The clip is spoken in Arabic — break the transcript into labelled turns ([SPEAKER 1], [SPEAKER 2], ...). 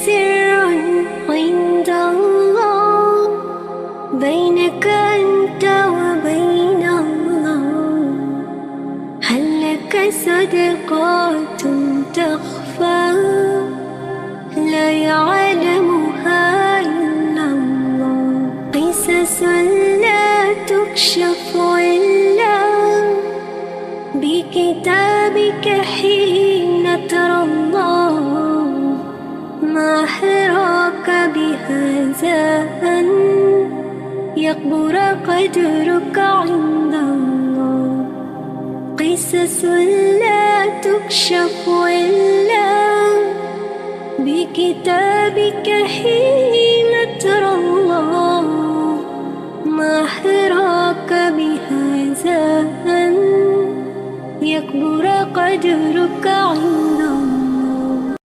[SPEAKER 1] سر عند الله بينك أنت وبين الله. هل لك صدقات تخفى لا يعلمها إلا الله؟ قصص لا تكشف إلا بكتابك حين ترى الله. ما أحراك بهذا أن يكبر قدرك عند الله. قصص لا تكشف إلا بكتابك حين ترى الله. ما أحراك بهذا أن يكبر قدرك